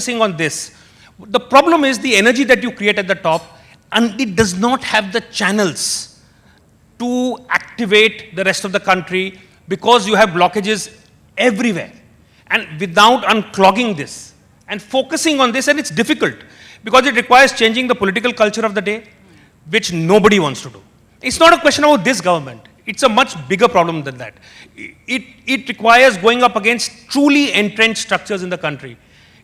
focusing on this. The problem is the energy that you create at the top, and it does not have the channels to activate the rest of the country because you have blockages everywhere. And without unclogging this and focusing on this, and it's difficult because it requires changing the political culture of the day, which nobody wants to do. It's not a question about this government. It's a much bigger problem than that. It requires going up against truly entrenched structures in the country.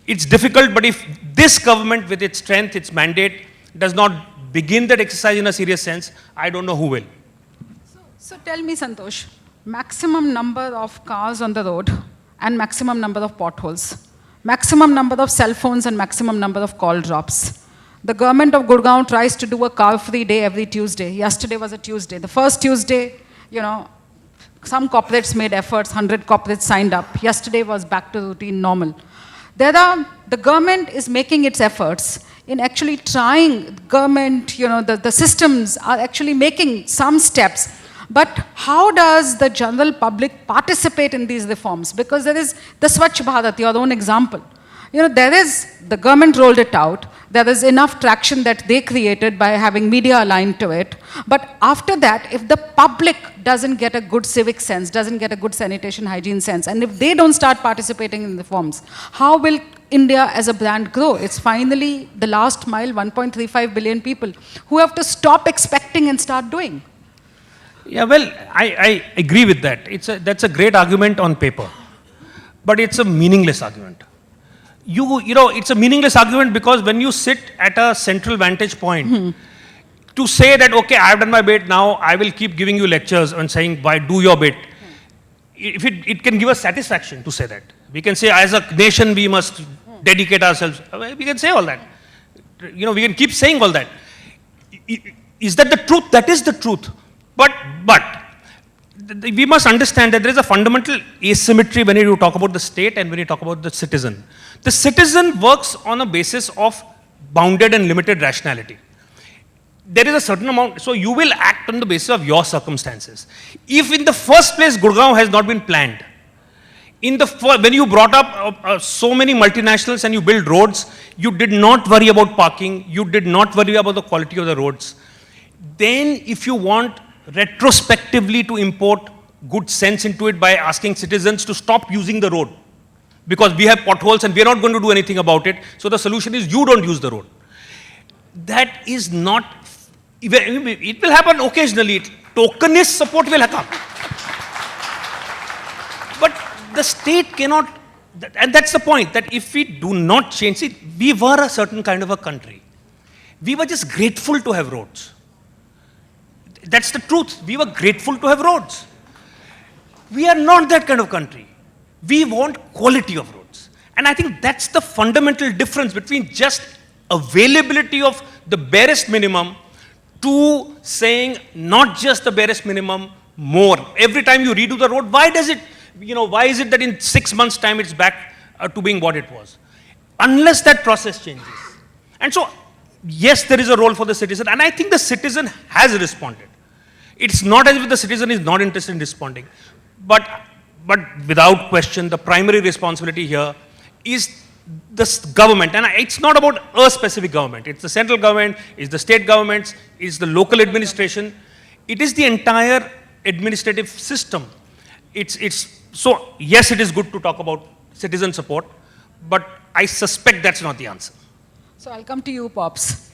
It's difficult, but if this government with its strength, its mandate, does not begin that exercise in a serious sense, I don't know who will. So tell me, Santosh, maximum number of cars on the road and maximum number of potholes, maximum number of cell phones and maximum number of call drops. The government of Gurgaon tries to do a car-free day every Tuesday. Yesterday was a Tuesday. The first Tuesday, some corporates made efforts, 100 corporates signed up. Yesterday was back to routine normal. The government is making its efforts in actually trying, the systems are actually making some steps. But how does the general public participate in these reforms? Because there is the Swachh Bharat, your own example. The government rolled it out. There is enough traction that they created by having media aligned to it. But after that, if the public doesn't get a good civic sense, doesn't get a good sanitation hygiene sense, and if they don't start participating in reforms, how will India as a brand grow? It's finally the last mile, 1.35 billion people who have to stop expecting and start doing. Yeah, well, I agree with that. That's a great argument on paper, but it's a meaningless argument. It's a meaningless argument because when you sit at a central vantage point to say that, okay, I've done my bit, now I will keep giving you lectures and saying, why do your bit? If it can give us satisfaction to say that. We can say, as a nation, we must dedicate ourselves. We can say all that. We can keep saying all that. Is that the truth? That is the truth. But we must understand that there is a fundamental asymmetry when you talk about the state and when you talk about the citizen. The citizen works on a basis of bounded and limited rationality. There is a certain amount, so you will act on the basis of your circumstances. If in the first place Gurgaon has not been planned, when you brought up so many multinationals and you build roads, you did not worry about parking, you did not worry about the quality of the roads. Then if you want retrospectively to import good sense into it by asking citizens to stop using the road because we have potholes and we are not going to do anything about it, so the solution is you don't use the road. That is not, it will happen occasionally, tokenist support will come. But the state cannot, and that's the point, that if we do not change it, we were a certain kind of a country. We were just grateful to have roads. That's the truth. We were grateful to have roads. We are not that kind of country. We want quality of roads. And I think that's the fundamental difference between just availability of the barest minimum to saying not just the barest minimum, more. Every time you redo the road, why is it that in 6 months' time it's back to being what it was? Unless that process changes. And so, yes, there is a role for the citizen, and I think the citizen has responded. It's not as if the citizen is not interested in responding, but without question, the primary responsibility here is the government, and it's not about a specific government. It's the central government, it's the state governments, it's the local administration, it is the entire administrative system. So yes, it is good to talk about citizen support, but I suspect that's not the answer. So I'll come to you, Pops.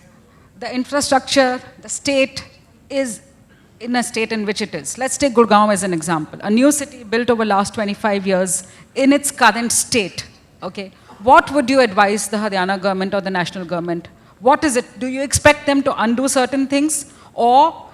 The infrastructure, the state is in a state in which it is. Let's take Gurgaon as an example. A new city built over the last 25 years in its current state. Okay. What would you advise the Haryana government or the national government? What is it? Do you expect them to undo certain things? Or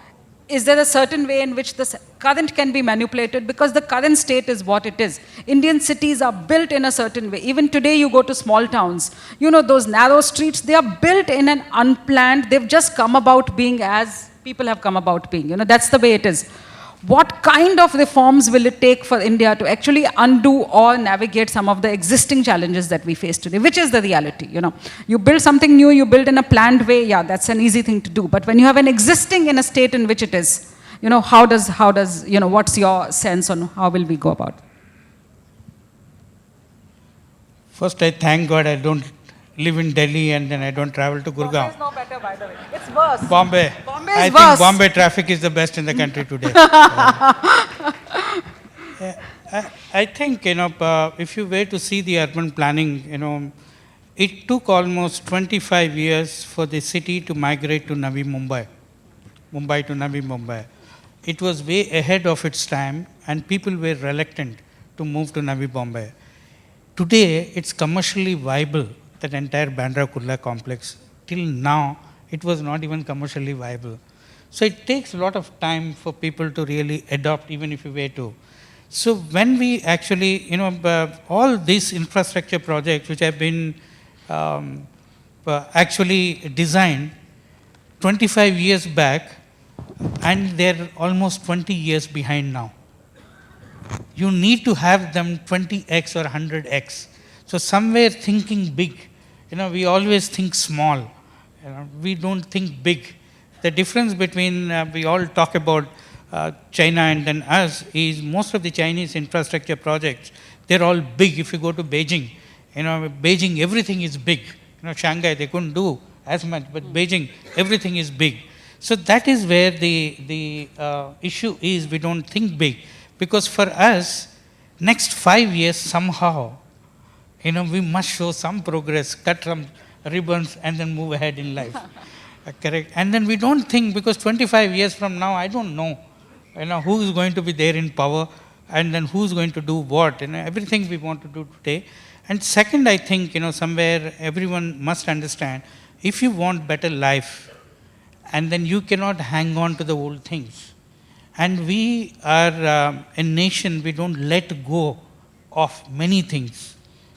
is there a certain way in which the current can be manipulated? Because the current state is what it is. Indian cities are built in a certain way. Even today you go to small towns. Those narrow streets, they are built in an unplanned, they've just come about being as people have come about being. That's the way it is. What kind of reforms will it take for India to actually undo or navigate some of the existing challenges that we face today, which is the reality, You build something new, you build in a planned way, yeah, that's an easy thing to do. But when you have an existing in a state in which it is, how does, what's your sense on how will we go about it? First, I thank God I don't live in Delhi and then I don't travel to Bombay Gurgaon. is no better, by the way. It's worse. Bombay. Bombay I is think worse. Bombay traffic is the best in the country today. I think, if you were to see the urban planning, it took almost 25 years for the city to migrate to Navi Mumbai. Mumbai to Navi Mumbai. It was way ahead of its time and people were reluctant to move to Navi Mumbai. Today, it's commercially viable, that entire Bandra Kurla complex. Till now, it was not even commercially viable. So it takes a lot of time for people to really adopt, even if you were to. So when we actually, all these infrastructure projects which have been actually designed 25 years back, and they're almost 20 years behind now. You need to have them 20x or 100x. So somewhere thinking big, we always think small. We don't think big. The difference between, we all talk about China and then us, is most of the Chinese infrastructure projects, they're all big. If you go to Beijing, Beijing, everything is big. Shanghai, they couldn't do as much, but Beijing, everything is big. So that is where the issue is, we don't think big. Because for us, next 5 years somehow, we must show some progress, cut some ribbons and then move ahead in life. Correct? And then we don't think, because 25 years from now, I don't know, who is going to be there in power and then who's going to do what, everything we want to do today. And second, I think, somewhere everyone must understand, if you want better life, and then you cannot hang on to the old things. And we are a nation, we don't let go of many things.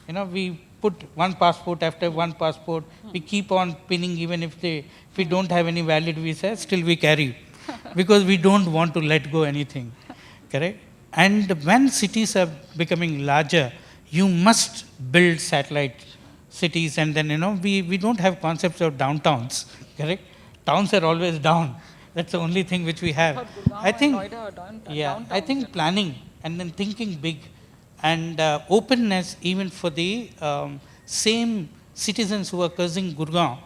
We put one passport after one passport, we keep on pinning even if we don't have any valid visa, still we carry. Because we don't want to let go anything, correct? And when cities are becoming larger, you must build satellite cities, and then, we don't have concepts of downtowns, correct? Towns are always down. That's the only thing which we have. I think, I think planning and then thinking big and openness even for the same citizens who are cursing Gurgaon.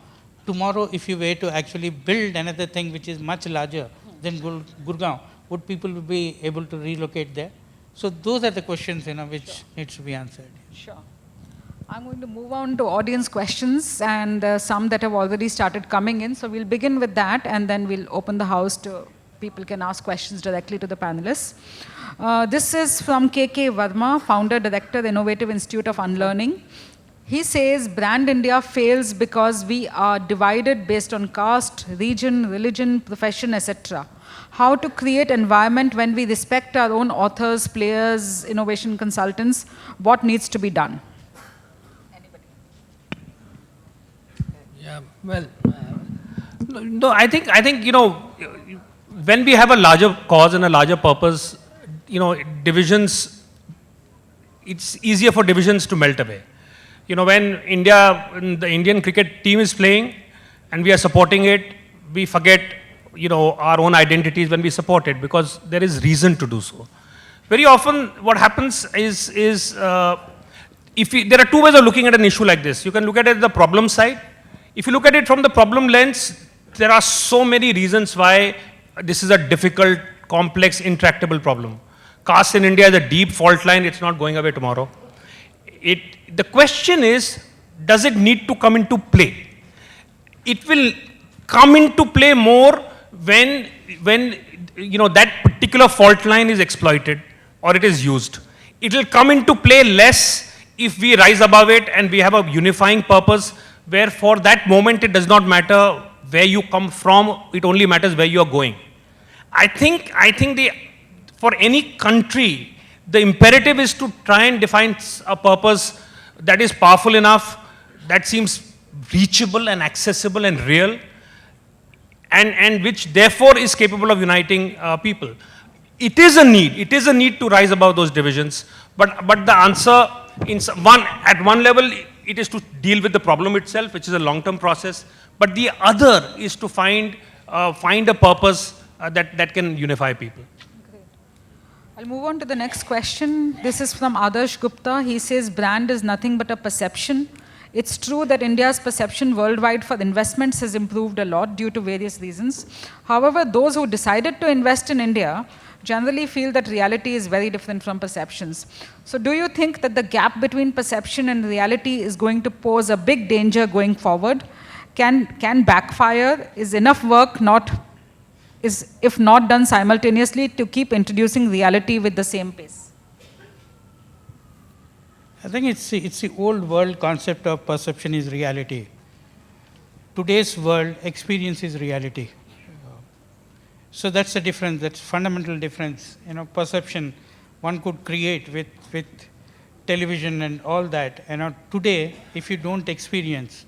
Tomorrow, if you were to actually build another thing which is much larger than Gurgaon, would people be able to relocate there? So those are the questions, which needs to be answered. Sure. I'm going to move on to audience questions and some that have already started coming in. So we'll begin with that and then we'll open the house to people can ask questions directly to the panelists. This is from KK Verma, founder, director, Innovative Institute of Unlearning. He says Brand India fails because we are divided based on caste, region, religion, profession, etc. How to create environment when we respect our own authors, players, innovation consultants, what needs to be done? Yeah, well, no, I think, when we have a larger cause and a larger purpose, divisions, it's easier for divisions to melt away. When the Indian cricket team is playing and we are supporting it, we forget, our own identities when we support it because there is reason to do so. Very often what happens is there are two ways of looking at an issue like this. You can look at it the problem side. If you look at it from the problem lens, there are so many reasons why this is a difficult, complex, intractable problem. Caste in India is a deep fault line, it's not going away tomorrow. The question is, does it need to come into play? It will come into play more when that particular fault line is exploited or it is used. It will come into play less if we rise above it and we have a unifying purpose where for that moment it does not matter where you come from, it only matters where you are going. I think for any country, the imperative is to try and define a purpose that is powerful enough, that seems reachable and accessible and real, and which therefore is capable of uniting people. It is a need to rise above those divisions, but the answer at one level, it is to deal with the problem itself, which is a long-term process, but the other is to find a purpose that can unify people. Great. I'll move on to the next question. This is from Adarsh Gupta. He says brand is nothing but a perception. It's true that India's perception worldwide for investments has improved a lot due to various reasons. However, those who decided to invest in India generally feel that reality is very different from perceptions. So do you think that the gap between perception and reality is going to pose a big danger going forward? Can backfire? Is enough work if not done simultaneously to keep introducing reality with the same pace? I think it's the old world concept of perception is reality. Today's world, experience is reality. So that's the difference, that's fundamental difference. You know, perception one could create with television and all that. You know, today, if you don't experience,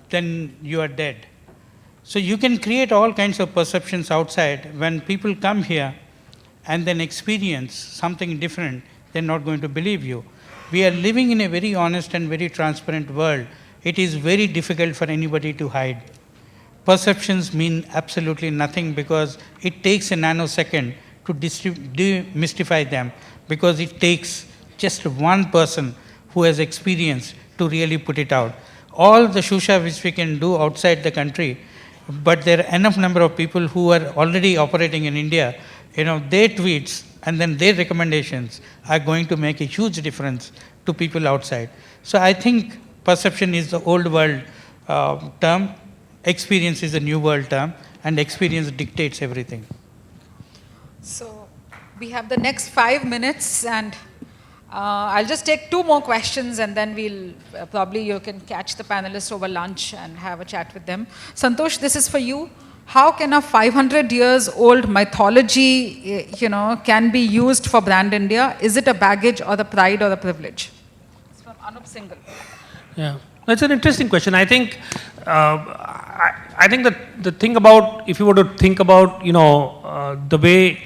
then you are dead. So you can create all kinds of perceptions outside. When people come here and then experience something different, they're not going to believe you. We are living in a very honest and very transparent world. It is very difficult for anybody to hide. Perceptions mean absolutely nothing because it takes a nanosecond to demystify them, because it takes just one person who has experience to really put it out. All the shusha which we can do outside the country, but there are enough number of people who are already operating in India, you know, their tweets and then their recommendations are going to make a huge difference to people outside. So I think perception is the old world term, experience is the new world term, and experience dictates everything. So we have the next 5 minutes, and I'll just take 2 more questions, and then we'll probably you can catch the panelists over lunch and have a chat with them. Santosh, this is for you. How can a 500 years old mythology, can be used for brand India? Is it a baggage or a pride or a privilege? It's from Anup Singhal. Yeah, that's an interesting question. I think I think that the thing about, if you were to think about, the way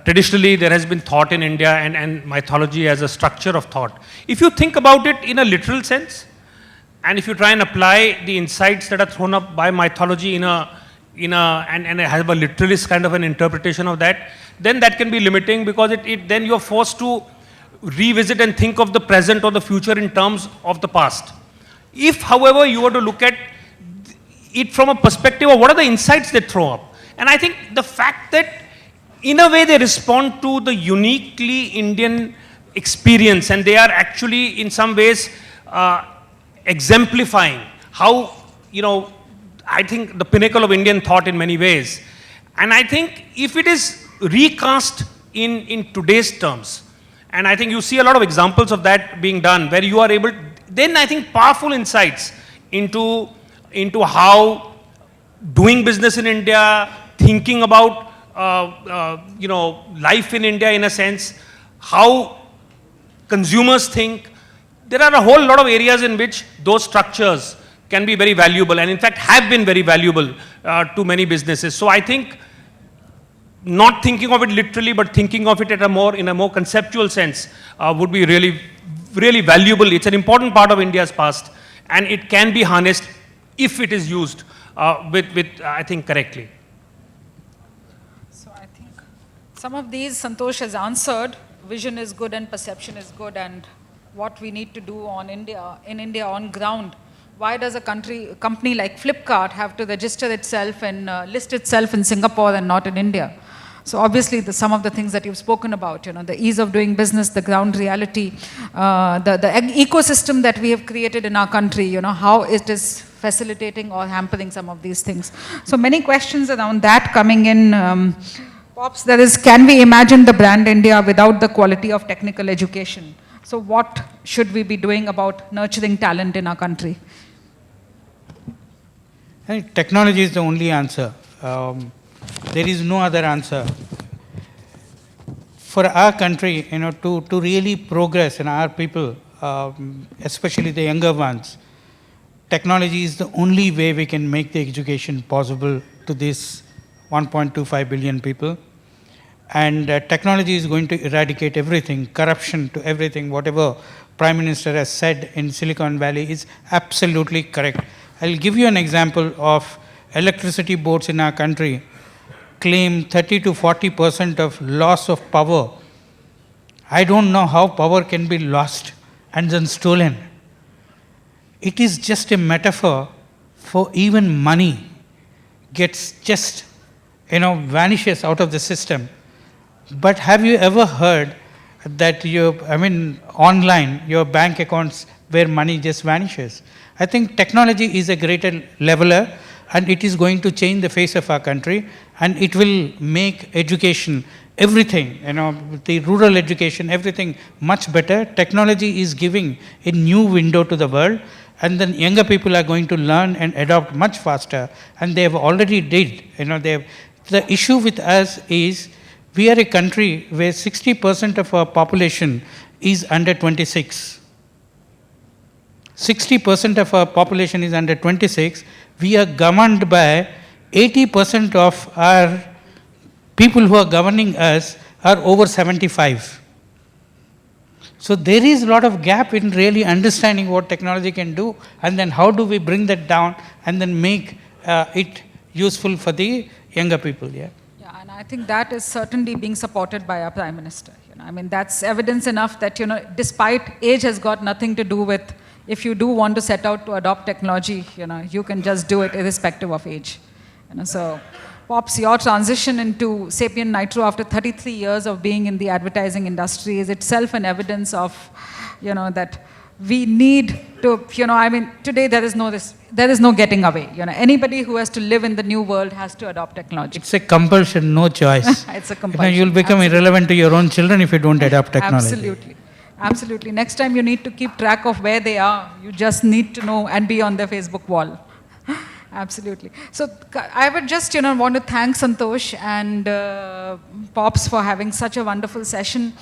traditionally there has been thought in India and mythology as a structure of thought. If you think about it in a literal sense, and if you try and apply the insights that are thrown up by mythology and have a literalist kind of an interpretation of that, then that can be limiting, because then you're forced to revisit and think of the present or the future in terms of the past. If, however, you were to look at it from a perspective of what are the insights they throw up, and I think the fact that in a way they respond to the uniquely Indian experience, and they are actually in some ways exemplifying how, I think the pinnacle of Indian thought in many ways. And I think if it is recast in today's terms, and I think you see a lot of examples of that being done, where you are able, then I think powerful insights into how doing business in India, thinking about life in India in a sense, how consumers think. There are a whole lot of areas in which those structures can be very valuable, and in fact have been very valuable to many businesses. So I think not thinking of it literally, but thinking of it in a more conceptual sense would be really, really valuable. It's an important part of India's past, and it can be harnessed if it is used I think, correctly. So I think some of these Santosh has answered. Vision is good and perception is good, and what we need to do in India on ground. Why does a company like Flipkart have to register itself and list itself in Singapore and not in India? So obviously some of the things that you've spoken about, the ease of doing business, the ground reality, the ecosystem that we have created in our country, how it is facilitating or hampering some of these things. So many questions around that coming in. Pops, there is, can we imagine the brand India without the quality of technical education? So what should we be doing about nurturing talent in our country? I think technology is the only answer. There is no other answer. For our country, to really progress in our people, especially the younger ones, technology is the only way we can make the education possible to this 1.25 billion people. And technology is going to eradicate everything, corruption to everything. Whatever Prime Minister has said in Silicon Valley is absolutely correct. I'll give you an example of electricity boards in our country claim 30 to 40% of loss of power. I don't know how power can be lost and then stolen. it is just a metaphor for even money gets just, vanishes out of the system. But have you ever heard that online, your bank accounts where money just vanishes? I think technology is a greater leveler, and it is going to change the face of our country, and it will make education, everything, the rural education, everything much better. Technology is giving a new window to the world, and then younger people are going to learn and adopt much faster, and they have already did. The issue with us is we are a country where 60% of our population is under 26. 60% of our population is under 26. We are governed by 80% of our people who are governing us are over 75. So there is a lot of gap in really understanding what technology can do, and then how do we bring that down and then make it useful for the younger people. Yeah. Yeah, and I think that is certainly being supported by our Prime Minister. That's evidence enough that, despite age has got nothing to do with, if you do want to set out to adopt technology, you can just do it irrespective of age. So, Pops, your transition into SapientNitro after 33 years of being in the advertising industry is itself an evidence of, that we need to, today there is no getting away. Anybody who has to live in the new world has to adopt technology. It's a compulsion, no choice. It's a compulsion. You'll become irrelevant to your own children if you don't adopt technology. Absolutely. Absolutely. Next time you need to keep track of where they are. You just need to know and be on their Facebook wall. Absolutely. So I would just, want to thank Santosh and Pops for having such a wonderful session.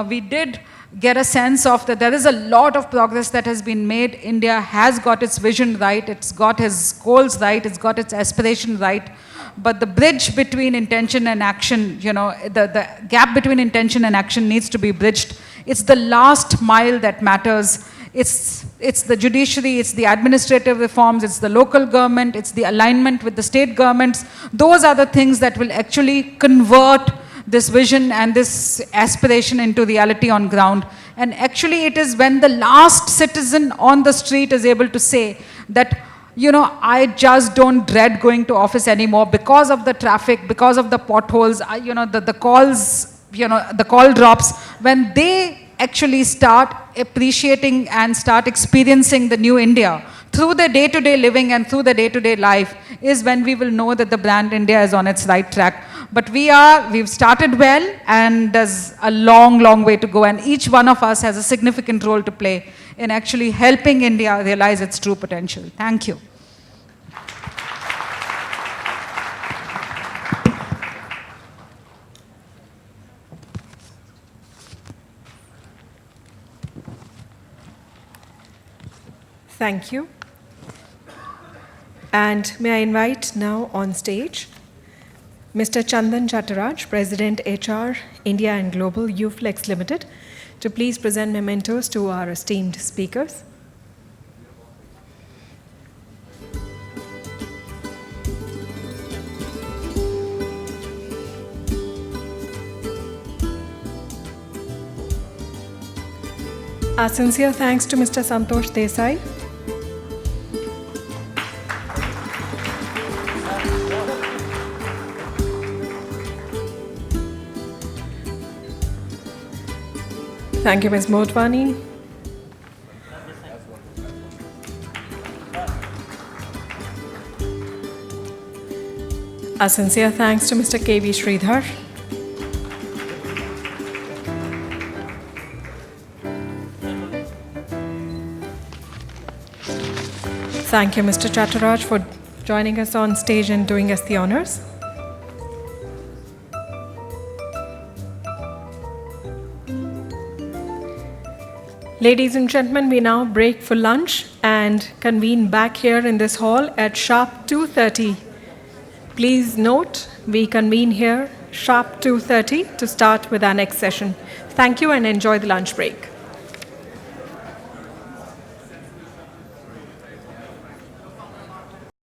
We did get a sense of that there is a lot of progress that has been made. India has got its vision right. It's got its goals right. It's got its aspiration right. But the bridge between intention and action, the gap between intention and action needs to be bridged. It's the last mile that matters. It's the judiciary, it's the administrative reforms, it's the local government, it's the alignment with the state governments. Those are the things that will actually convert this vision and this aspiration into reality on ground. And actually it is when the last citizen on the street is able to say that, I just don't dread going to office anymore because of the traffic, because of the potholes, the calls, the call drops. When they actually start appreciating and start experiencing the new India through the day-to-day living and through the day-to-day life is when we will know that the brand India is on its right track. But we've started well, and there's a long, long way to go, and each one of us has a significant role to play in actually helping India realize its true potential. Thank you. Thank you. And may I invite now on stage Mr. Chandan Chattaraj, President HR, India and Global UFlex Limited, to please present mementos to our esteemed speakers. Our sincere thanks to Mr. Santosh Desai. Thank you, Ms. Motwani. Our sincere thanks to Mr. V Sridhar. Thank you, Mr. Chattaraj, for joining us on stage and doing us the honors. Ladies and gentlemen, we now break for lunch and convene back here in this hall at sharp 2:30. Please note, we convene here sharp 2:30 to start with our next session. Thank you and enjoy the lunch break.